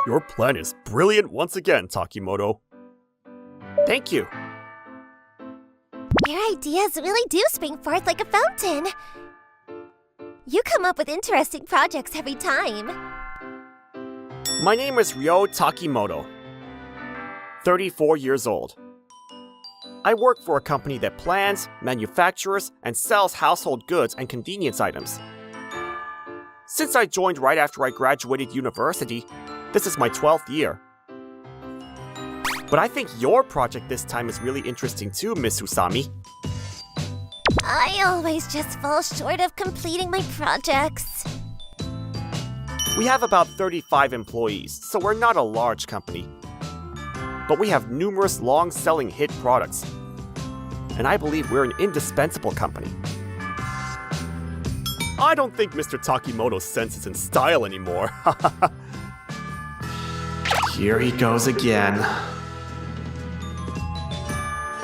Your plan is brilliant once again, Takimoto. Thank you. Your ideas really do spring forth like a fountain. You come up with interesting projects every time. My name is Ryo Takimoto, 34 years old. I work for a company that plans, manufactures, and sells household goods and convenience items. Since I joined right after I graduated university, this is my 12th year. But I think your project this time is really interesting too, Miss Usami. I always just fall short of completing my projects. We have about 35 employees, so we're not a large company. But we have numerous long-selling hit products. And I believe we're an indispensable company. I don't think Mr. Takimoto senses in style anymore. Here he goes again.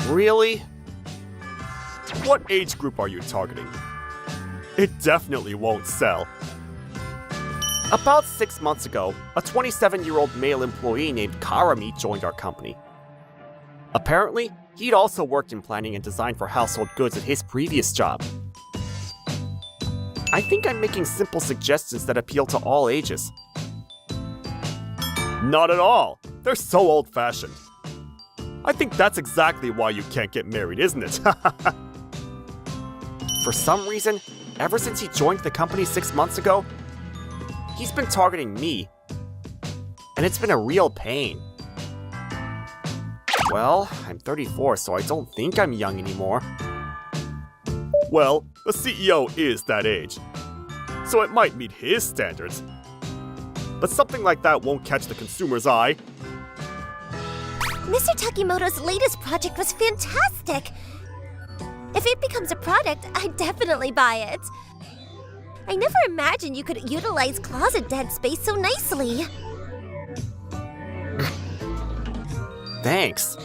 Really? What age group are you targeting? It definitely won't sell. About 6 months ago, a 27-year-old male employee named Karami joined our company. Apparently, he'd also worked in planning and design for household goods at his previous job. I think I'm making simple suggestions that appeal to all ages. Not at all. They're so old-fashioned. I think that's exactly why you can't get married, isn't it? For some reason, ever since he joined the company 6 months ago, he's been targeting me. And it's been a real pain. Well, I'm 34, so I don't think I'm young anymore. Well, the CEO is that age, so it might meet his standards. But something like that won't catch the consumer's eye. Mr. Takimoto's latest project was fantastic. If it becomes a product, I'd definitely buy it. I never imagined you could utilize closet dead space so nicely. Thanks.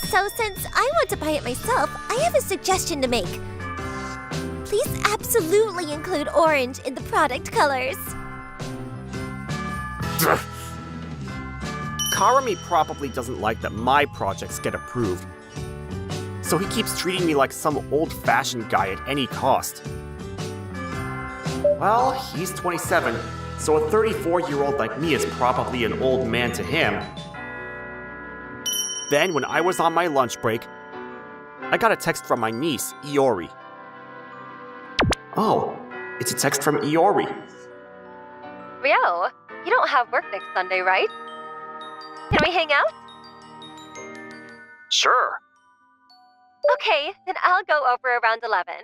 So since I want to buy it myself, I have a suggestion to make. Please absolutely include orange in the product colors. Karami probably doesn't like that my projects get approved. So he keeps treating me like some old-fashioned guy at any cost. Well, he's 27, so a 34-year-old like me is probably an old man to him. Then, when I was on my lunch break, I got a text from my niece, Iori. Oh, it's a text from Iori. Ryo, you don't have work next Sunday, right? Can we hang out? Sure. Okay, then I'll go over around 11.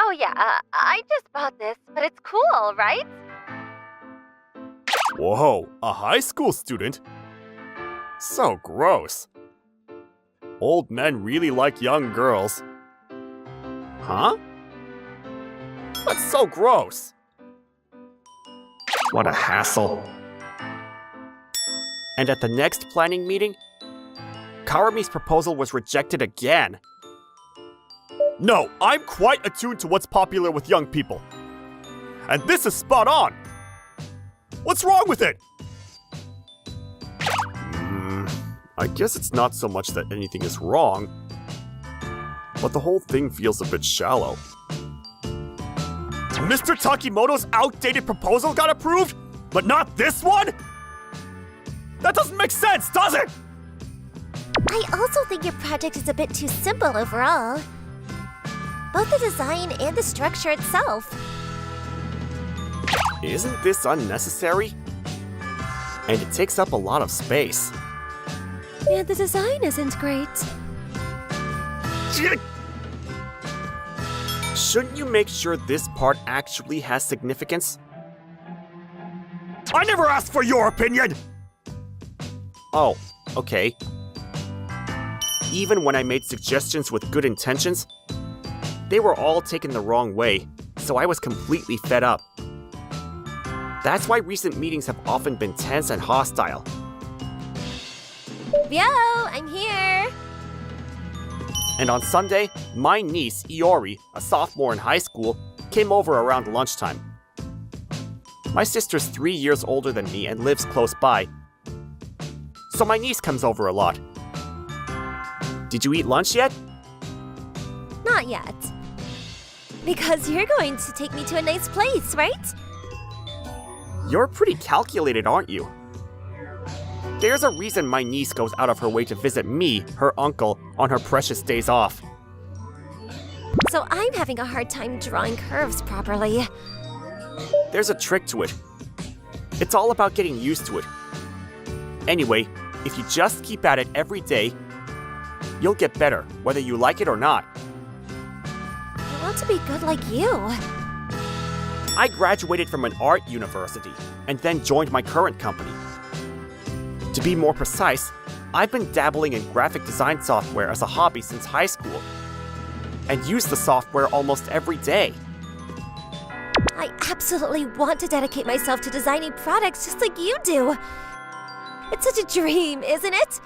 Oh yeah, I just bought this, but it's cool, right? Whoa, a high school student? So gross. Old men really like young girls. Huh? That's so gross. What a hassle. And at the next planning meeting, Karami's proposal was rejected again. No, I'm quite attuned to what's popular with young people. And this is spot on. What's wrong with it? I guess it's not so much that anything is wrong, but the whole thing feels a bit shallow. Mr. Takimoto's outdated proposal got approved, but not this one? That doesn't make sense, does it? I also think your project is a bit too simple overall. Both the design and the structure itself. Isn't this unnecessary? And it takes up a lot of space. Yeah, the design isn't great. Shouldn't you make sure this part actually has significance? I never asked for your opinion! Oh, okay. Even when I made suggestions with good intentions, they were all taken the wrong way, so I was completely fed up. That's why recent meetings have often been tense and hostile. Ryo, I'm here! And on Sunday, my niece, Iori, a sophomore in high school, came over around lunchtime. My sister's 3 years older than me and lives close by, so my niece comes over a lot. Did you eat lunch yet? Not yet. Because you're going to take me to a nice place, right? You're pretty calculated, aren't you? There's a reason my niece goes out of her way to visit me, her uncle, on her precious days off. So I'm having a hard time drawing curves properly. There's a trick to it. It's all about getting used to it. Anyway, if you just keep at it every day, you'll get better, whether you like it or not. I want to be good like you. I graduated from an art university and then joined my current company. To be more precise, I've been dabbling in graphic design software as a hobby since high school, and use the software almost every day. I absolutely want to dedicate myself to designing products just like you do. It's such a dream, isn't it?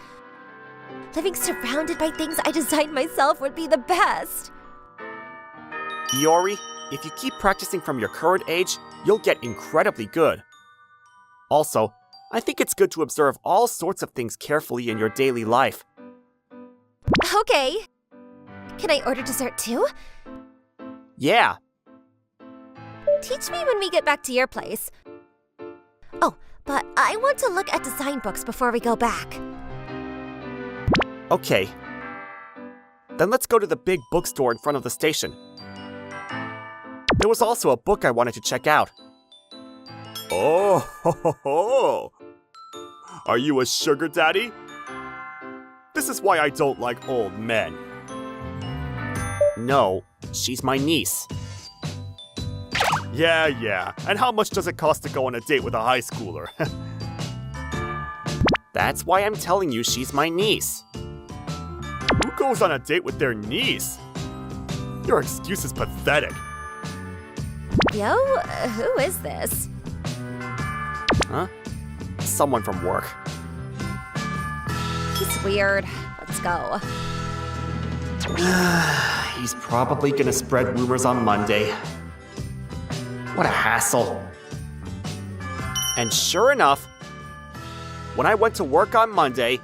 Living surrounded by things I designed myself would be the best. Iori, if you keep practicing from your current age, you'll get incredibly good. Also, I think it's good to observe all sorts of things carefully in your daily life. Okay. Can I order dessert too? Yeah, Teach me when we get back to your place. Oh, but I want to look at design books before we go back. okay. Then let's go to the big bookstore in front of the station. There was also a book I wanted to check out. Oh, ho, ho, ho. Are you a sugar daddy? This is why I don't like old men. No, she's my niece. Yeah. And how much does it cost to go on a date with a high schooler? That's why I'm telling you she's my niece. Who goes on a date with their niece? Your excuse is pathetic. Yo, who is this? Huh? Someone from work. He's weird. Let's go. He's probably gonna spread rumors on Monday. What a hassle. And sure enough, when I went to work on Monday,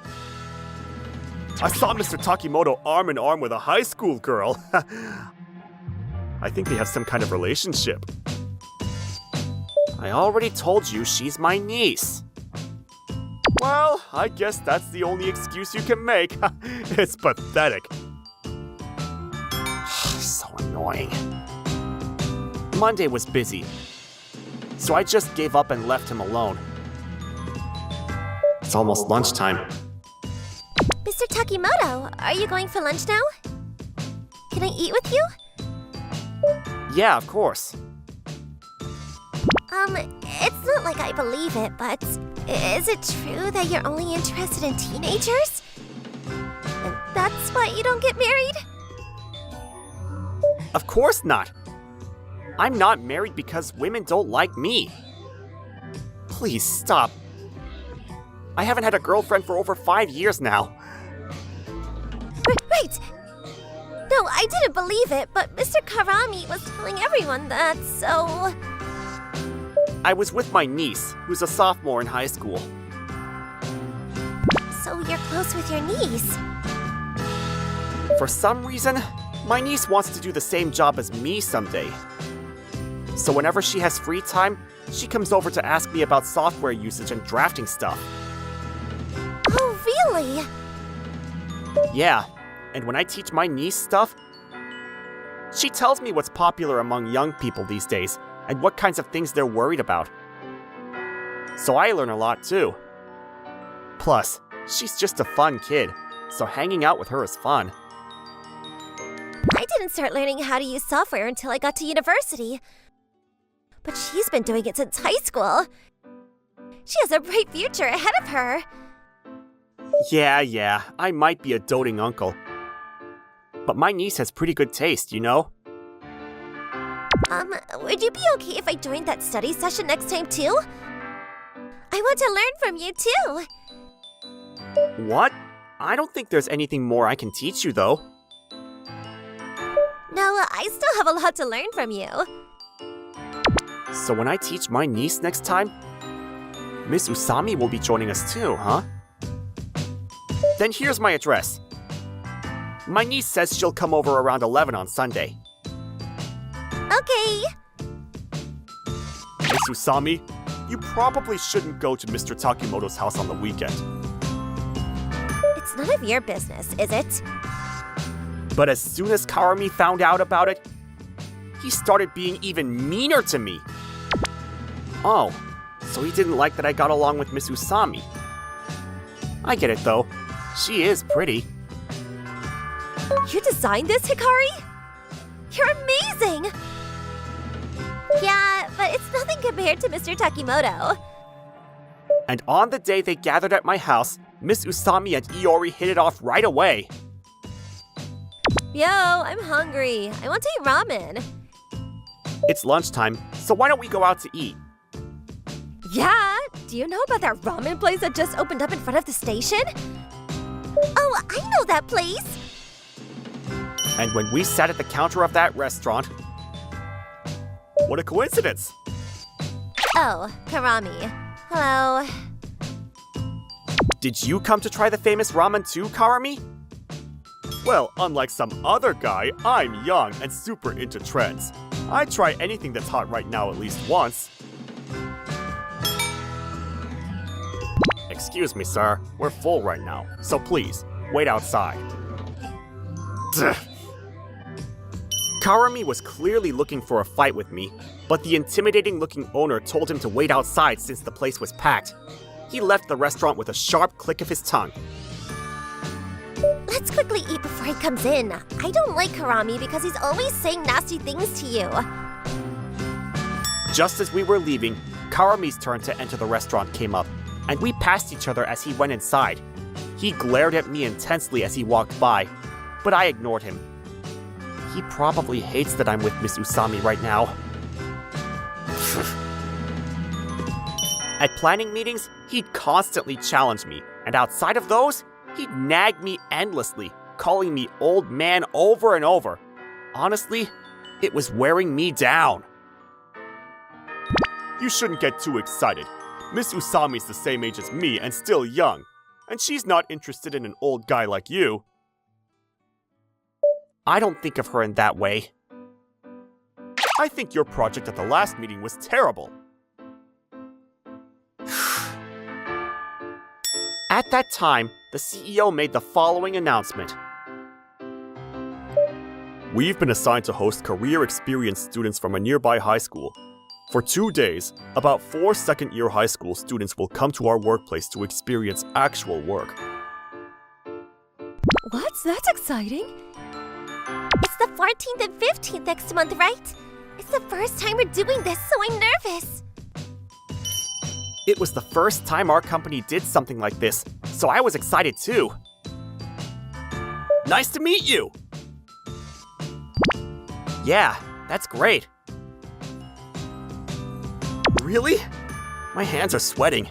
I saw Mr. Takimoto arm in arm with a high school girl. I think they have some kind of relationship. I already told you she's my niece. Well, I guess that's the only excuse you can make. It's pathetic. So annoying. Monday was busy, so I just gave up and left him alone. It's almost lunchtime. Mr. Takimoto, are you going for lunch now? Can I eat with you? Yeah, of course. It's not like I believe it, but is it true that you're only interested in teenagers? And that's why you don't get married? Of course not. I'm not married because women don't like me. Please stop. I haven't had a girlfriend for over 5 years now. Right! No, I didn't believe it, but Mr. Karami was telling everyone that, so... I was with my niece, who's a sophomore in high school. So you're close with your niece? For some reason, my niece wants to do the same job as me someday. So whenever she has free time, she comes over to ask me about software usage and drafting stuff. Oh, really? Yeah, and when I teach my niece stuff, she tells me what's popular among young people these days and what kinds of things they're worried about. So I learn a lot too. Plus, she's just a fun kid, so hanging out with her is fun. I didn't start learning how to use software until I got to university. But she's been doing it since high school. She has a bright future ahead of her. Yeah, I might be a doting uncle. But my niece has pretty good taste, you know? Would you be okay if I joined that study session next time too? I want to learn from you too. What? I don't think there's anything more I can teach you, though. No, I still have a lot to learn from you. So when I teach my niece next time, Miss Usami will be joining us too, huh? Then here's my address. My niece says she'll come over around 11 on Sunday. Okay. Miss Usami, you probably shouldn't go to Mr. Takimoto's house on the weekend. It's none of your business, is it? But as soon as Karami found out about it, he started being even meaner to me. Oh, so he didn't like that I got along with Miss Usami. I get it though. She is pretty. You designed this, Hikari? You're amazing! Yeah, but it's nothing compared to Mr. Takimoto. And on the day they gathered at my house, Miss Usami and Iori hit it off right away. Yo, I'm hungry. I want to eat ramen. It's lunchtime, so why don't we go out to eat? Yeah? Do you know about that ramen place that just opened up in front of the station? Oh, I know that place! And when we sat at the counter of that restaurant, What a coincidence! Oh, Karami. Hello. did you come to try the famous ramen too, Karami? Well, unlike some other guy, I'm young and super into trends. I try anything that's hot right now at least once. Excuse me, sir. We're full right now, so please, wait outside. Karami was clearly looking for a fight with me, but the intimidating-looking owner told him to wait outside since the place was packed. He left the restaurant with a sharp click of his tongue. Let's quickly eat before he comes in. I don't like Karami because he's always saying nasty things to you. Just as we were leaving, Karami's turn to enter the restaurant came up, and we passed each other as he went inside. He glared at me intensely as he walked by, but I ignored him. He probably hates that I'm with Miss Usami right now. At planning meetings, he'd constantly challenge me, and outside of those, he'd nag me endlessly, calling me old man over and over. Honestly, it was wearing me down. You shouldn't get too excited. Miss Usami's the same age as me and still young. And she's not interested in an old guy like you. I don't think of her in that way. I think your project at the last meeting was terrible. At that time, the CEO made the following announcement. We've been assigned to host career experience students from a nearby high school. For 2 days, about 4 second-year high school students will come to our workplace to experience actual work. What? That's exciting. It's the 14th and 15th next month, right? It's the first time we're doing this, so I'm nervous. It was the first time our company did something like this, so I was excited too. Nice to meet you! Yeah, that's great. Really? My hands are sweating.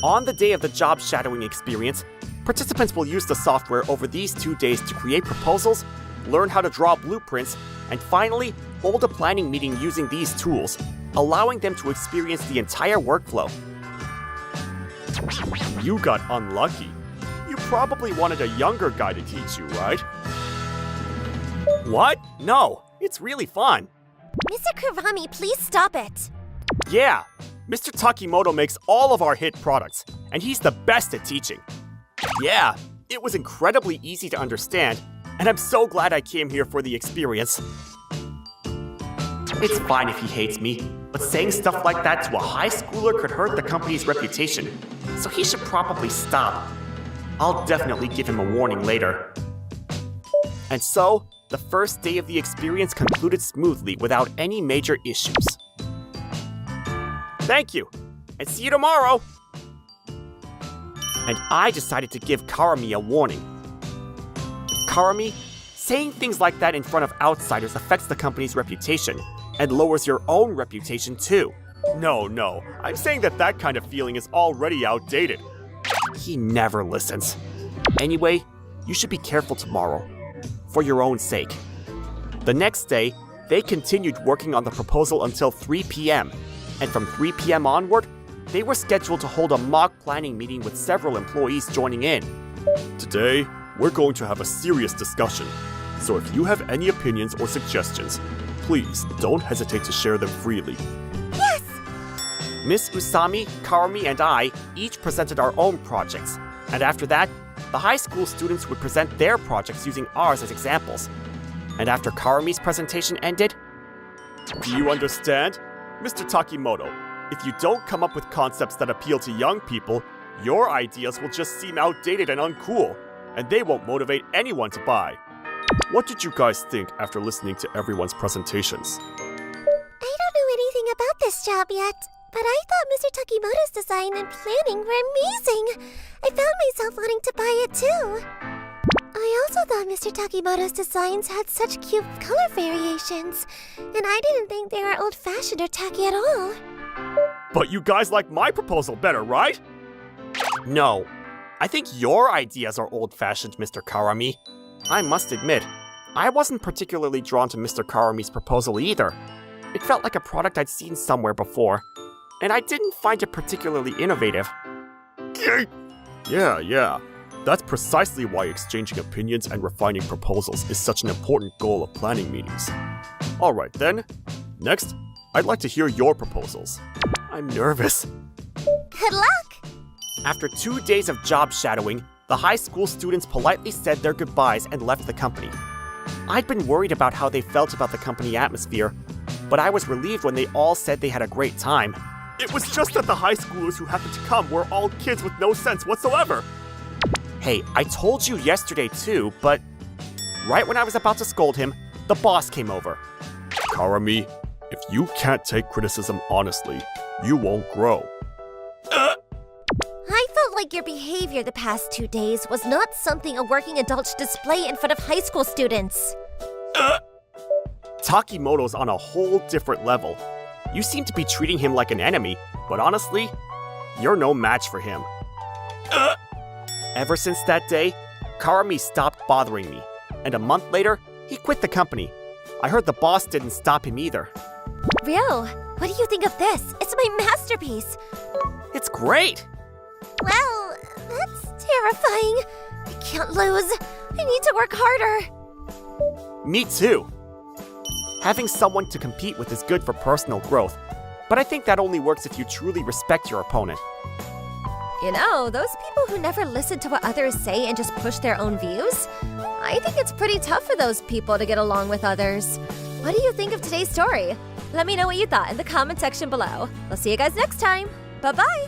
On the day of the job shadowing experience, participants will use the software over these 2 days to create proposals, learn how to draw blueprints, and finally, hold a planning meeting using these tools, allowing them to experience the entire workflow. You got unlucky. You probably wanted a younger guy to teach you, right? What? No, it's really fun. Mr. Kurami, please stop it. Yeah, Mr. Takimoto makes all of our hit products, and he's the best at teaching. Yeah, it was incredibly easy to understand, and I'm so glad I came here for the experience. It's fine if he hates me, but saying stuff like that to a high schooler could hurt the company's reputation, so he should probably stop. I'll definitely give him a warning later. And so, the first day of the experience concluded smoothly without any major issues. Thank you, and see you tomorrow! And I decided to give Karami a warning. Karami, saying things like that in front of outsiders affects the company's reputation, and lowers your own reputation too. No, I'm saying that kind of feeling is already outdated. He never listens. Anyway, you should be careful tomorrow. For your own sake. The next day, They continued working on the proposal until 3 p.m., and from 3 p.m. onward, they were scheduled to hold a mock planning meeting with several employees joining in. Today, we're going to have a serious discussion, so if you have any opinions or suggestions, please don't hesitate to share them freely. Yes! Miss Usami, Karumi, and I each presented our own projects, and after that, the high school students would present their projects using ours as examples. And after Karumi's presentation ended, Do you understand? Mr. Takimoto, if you don't come up with concepts that appeal to young people, your ideas will just seem outdated and uncool, and they won't motivate anyone to buy. What did you guys think after listening to everyone's presentations? I don't know anything about this job yet, but I thought Mr. Takimoto's design and planning were amazing. I found myself wanting to buy it too. I also thought Mr. Takimoto's designs had such cute color variations, and I didn't think they were old-fashioned or tacky at all. But you guys like my proposal better, right? no, I think your ideas are old-fashioned, Mr. Karumi. I must admit, I wasn't particularly drawn to Mr. Karumi's proposal either. It felt like a product I'd seen somewhere before, and I didn't find it particularly innovative. Yeah. That's precisely why exchanging opinions and refining proposals is such an important goal of planning meetings. Alright then, next, I'd like to hear your proposals. I'm nervous. Good luck! After 2 days of job shadowing, the high school students politely said their goodbyes and left the company. I'd been worried about how they felt about the company atmosphere, but I was relieved when they all said they had a great time. It was just that the high schoolers who happened to come were all kids with no sense whatsoever. Hey, I told you yesterday too, but right when I was about to scold him, the boss came over. Karumi, if you can't take criticism honestly, you won't grow. I felt like your behavior the past 2 days was not something a working adult should display in front of high school students. Takimoto's on a whole different level. You seem to be treating him like an enemy, but honestly, you're no match for him. Ever since that day, Karumi stopped bothering me, and a month later, he quit the company. I heard the boss didn't stop him either. Ryo, what do you think of this? It's my masterpiece. It's great! Well, that's terrifying. I can't lose. I need to work harder. Me too. Having someone to compete with is good for personal growth, but I think that only works if you truly respect your opponent. You know, those people who never listen to what others say and just push their own views, I think it's pretty tough for those people to get along with others. What do you think of today's story? Let me know what you thought in the comment section below. I'll see you guys next time. Bye-bye!